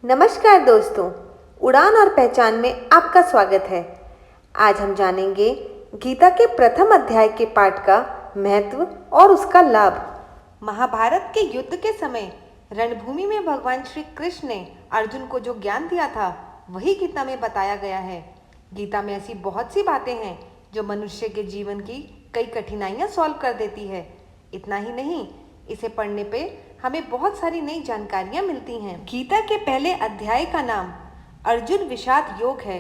नमस्कार दोस्तों, उड़ान और पहचान में आपका स्वागत है। आज हम जानेंगे गीता के प्रथम अध्याय के पाठ का महत्व और उसका लाभ। महाभारत के युद्ध के समय रणभूमि में भगवान श्री कृष्ण ने अर्जुन को जो ज्ञान दिया था वही गीता में बताया गया है। गीता में ऐसी बहुत सी बातें हैं जो मनुष्य के जीवन की कई कठिनाइयां सॉल्व कर देती है। इतना ही नहीं, इसे पढ़ने पे हमें बहुत सारी नई जानकारियां मिलती हैं। गीता के पहले अध्याय का नाम अर्जुन विषाद योग है।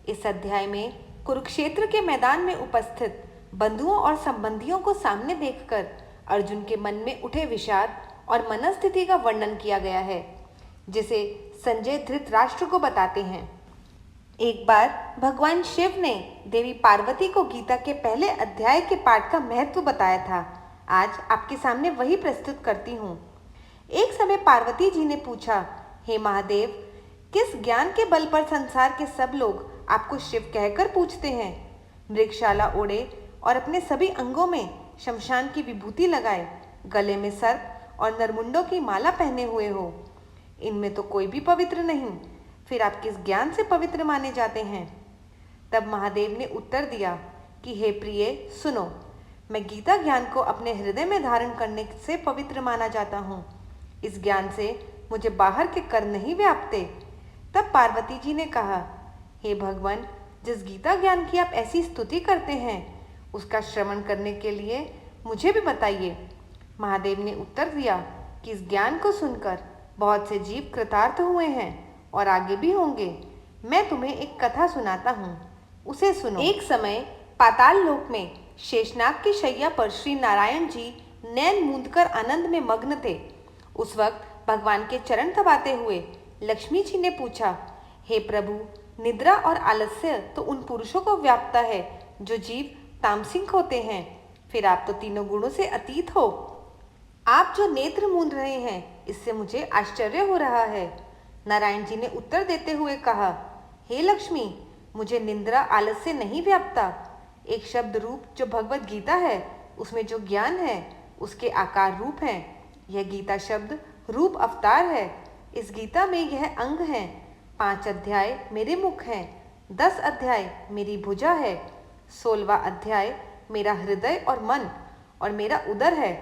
इस अध्याय में कुरुक्षेत्र के मैदान में उपस्थित बंधुओं और संबंधियों को सामने देखकर अर्जुन के मन में उठे विषाद और मनस्थिति का वर्णन किया गया है, जिसे संजय धृतराष्ट्र को बताते हैं। एक बार भगवान शिव ने देवी पार्वती को गीता के पहले अध्याय के पाठ का महत्व बताया था। आज आपके सामने वही प्रस्तुत करती हूँ। एक समय पार्वती जी ने पूछा, हे महादेव, किस ज्ञान के बल पर संसार के सब लोग आपको शिव कहकर पूछते हैं? मृगशाला ओढ़े और अपने सभी अंगों में शमशान की विभूति लगाए, गले में सर्प और नरमुंडों की माला पहने हुए हो, इनमें तो कोई भी पवित्र नहीं, फिर आप किस ज्ञान से पवित्र माने जाते हैं? तब महादेव ने उत्तर दिया कि हे प्रिय, सुनो, मैं गीता ज्ञान को अपने हृदय में धारण करने से पवित्र माना जाता हूँ। इस ज्ञान से मुझे बाहर के कर नहीं व्यापते। तब पार्वती जी ने कहा, हे भगवान, जिस गीता ज्ञान की आप ऐसी स्तुति करते हैं उसका श्रवण करने के लिए मुझे भी बताइए। महादेव ने उत्तर दिया कि इस ज्ञान को सुनकर बहुत से जीव कृतार्थ हुए हैं और आगे भी होंगे। मैं तुम्हें एक कथा सुनाता हूँ, उसे सुनो। एक समय पाताल लोक में शेषनाग की शैया पर श्री नारायण जी नैन मूंदकर आनंद में मग्न थे। उस वक्त भगवान के चरण दबाते हुए लक्ष्मी जी ने पूछा, हे प्रभु, निद्रा और आलस्य तो उन पुरुषों को व्यापता है जो जीव तामसिक होते हैं, फिर आप तो तीनों गुणों से अतीत हो। आप जो नेत्र मूंद रहे हैं, इससे मुझे आश्चर्य हो रहा है। नारायण जी ने उत्तर देते हुए कहा, हे लक्ष्मी, मुझे निद्रा आलस्य नहीं व्यापता। एक शब्द रूप जो भगवत गीता है, उसमें जो ज्ञान है उसके आकार रूप हैं। यह गीता शब्द रूप अवतार है। इस गीता में यह अंग हैं। 5 अध्याय मेरे मुख हैं, 10 अध्याय मेरी भुजा है, 16वां अध्याय मेरा हृदय और मन और मेरा उदर है,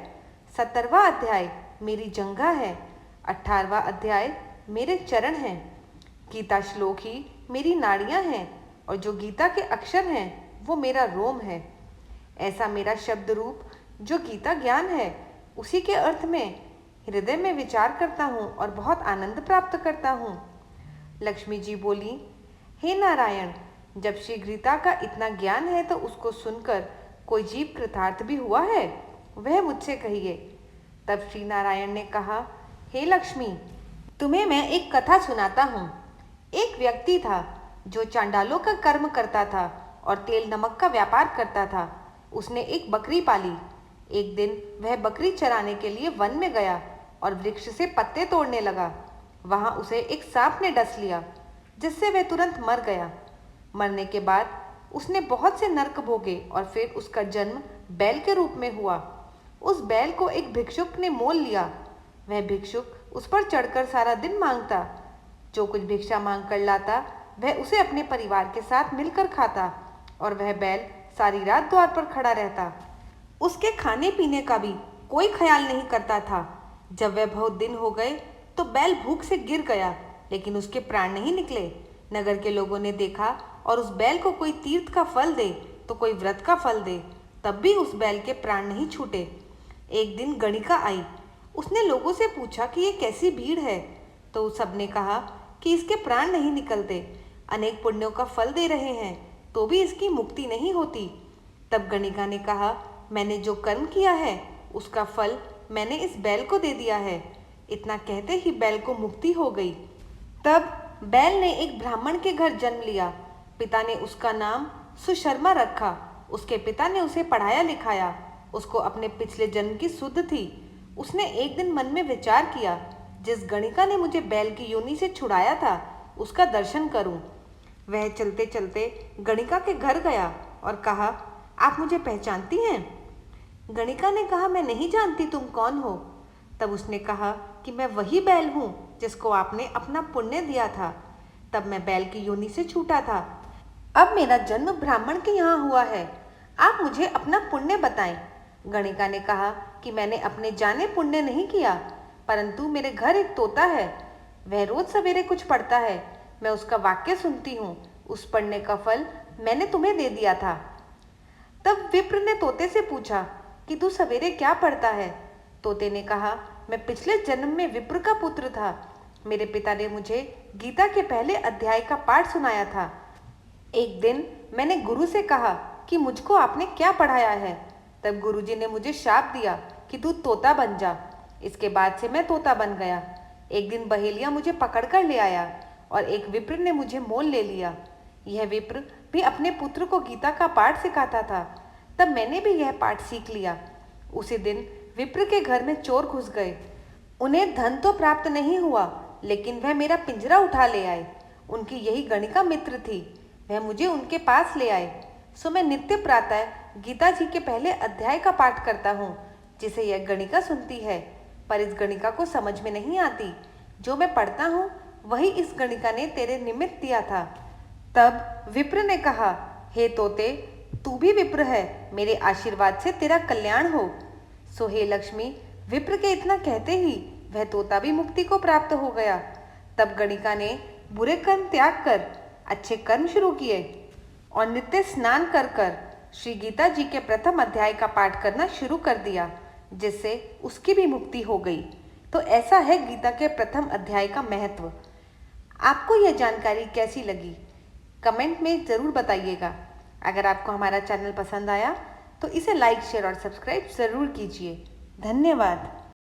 17वां अध्याय मेरी जंघा है, 18वां अध्याय मेरे चरण हैं। गीता श्लोक ही मेरी नाड़ियां हैं और जो गीता के अक्षर हैं वो मेरा रोम है। ऐसा मेरा शब्द रूप जो गीता ज्ञान है, उसी के अर्थ में हृदय में विचार करता हूँ और बहुत आनंद प्राप्त करता हूँ। लक्ष्मी जी बोली, हे नारायण, जब श्री गीता का इतना ज्ञान है तो उसको सुनकर कोई जीव कृतार्थ भी हुआ है? वह मुझसे कहिए। तब श्री नारायण ने कहा, हे लक्ष्मी, तुम्हें मैं एक कथा सुनाता हूँ। एक व्यक्ति था जो चांडालों का कर्म करता था और तेल नमक का व्यापार करता था। उसने एक बकरी पाली। एक दिन वह बकरी चराने के लिए वन में गया और वृक्ष से पत्ते तोड़ने लगा। वहां उसे एक सांप ने डस लिया, जिससे वह तुरंत मर गया। मरने के बाद उसने बहुत से नरक भोगे और फिर उसका जन्म बैल के रूप में हुआ। उस बैल को एक भिक्षुक ने मोल लिया। वह भिक्षुक उस पर चढ़कर सारा दिन मांगता। जो कुछ भिक्षा मांग कर लाता वह उसे अपने परिवार के साथ मिलकर खाता और वह बैल सारी रात द्वार पर खड़ा रहता। उसके खाने पीने का भी कोई ख्याल नहीं करता था। जब वह बहुत दिन हो गए तो बैल भूख से गिर गया, लेकिन उसके प्राण नहीं निकले। नगर के लोगों ने देखा और उस बैल को कोई तीर्थ का फल दे तो कोई व्रत का फल दे, तब भी उस बैल के प्राण नहीं छूटे। एक दिन गणिका आई। उसने लोगों से पूछा कि ये कैसी भीड़ है, तो सबने कहा कि इसके प्राण नहीं निकलते, अनेक पुण्यों का फल दे रहे हैं तो भी इसकी मुक्ति नहीं होती। तब गणिका ने कहा, मैंने जो कर्म किया है उसका फल मैंने इस बैल को दे दिया है। इतना कहते ही बैल को मुक्ति हो गई। तब बैल ने एक ब्राह्मण के घर जन्म लिया। पिता ने उसका नाम सुशर्मा रखा। उसके पिता ने उसे पढ़ाया लिखाया। उसको अपने पिछले जन्म की सुध थी। उसने एक दिन मन में विचार किया, जिस गणिका ने मुझे बैल की योनि से छुड़ाया था उसका दर्शन करूं। वह चलते चलते गणिका के घर गया और कहा, आप मुझे पहचानती हैं? गणिका ने कहा, मैं नहीं जानती तुम कौन हो। तब उसने कहा कि मैं वही बैल हूँ जिसको आपने अपना पुण्य दिया था। तब मैं बैल की योनि से छूटा था। अब मेरा जन्म ब्राह्मण के यहाँ हुआ है। आप मुझे अपना पुण्य बताएं। गणिका ने कहा कि मैंने अपने जाने पुण्य नहीं किया, परंतु मेरे घर एक तोता है। वह रोज सवेरे कुछ पढ़ता है। मैं उसका वाक्य सुनती हूँ। उस पढ़ने का फल मैंने तुम्हें दे दिया था। तब विप्र ने तोते से पूछा कि तू सवेरे क्या पढ़ता है। तोते ने कहा, मैं पिछले जन्म में विप्र का पुत्र था। मेरे पिता ने मुझे गीता के पहले अध्याय का पाठ सुनाया था। एक दिन मैंने गुरु से कहा कि मुझको आपने क्या पढ़ाया है। तब गुरुजी ने मुझे शाप दिया कि तू तोता बन जा। इसके बाद से मैं तोता बन गया। एक दिन बहेलिया मुझे पकड़ कर ले आया और एक विप्र ने मुझे मोल ले लिया। यह विप्र भी अपने पुत्र को गीता का पाठ सिखाता था। तब मैंने भी यह पाठ सीख लिया। उसी दिन विप्र के घर में चोर घुस गए। उन्हें धन तो प्राप्त नहीं हुआ, लेकिन वह मेरा पिंजरा उठा ले आए। उनकी यही गणिका मित्र थी। वह मुझे उनके पास ले आए। सो मैं नित्य प्रातः गीता जी के पहले अध्याय का पाठ करता हूँ, जिसे यह गणिका सुनती है। पर इस गणिका को समझ में नहीं आती। जो मैं पढ़ता हूँ वही इस गणिका ने तेरे निमित्त दिया था। तब विप्र ने कहा, हे तोते, तू भी विप्र है। मेरे आशीर्वाद से तेरा कल्याण हो। सो हे लक्ष्मी, विप्र के इतना कहते ही वह तोता भी मुक्ति को प्राप्त हो गया। तब गणिका ने बुरे कर्म त्याग कर अच्छे कर्म शुरू किए और नित्य स्नान कर कर श्री गीता जी के प्रथम अध्याय का पाठ करना शुरू कर दिया, जिससे उसकी भी मुक्ति हो गई। तो ऐसा है गीता के प्रथम अध्याय का महत्व। आपको यह जानकारी कैसी लगी, कमेंट में ज़रूर बताइएगा। अगर आपको हमारा चैनल पसंद आया तो इसे लाइक, शेयर और सब्सक्राइब ज़रूर कीजिए। धन्यवाद।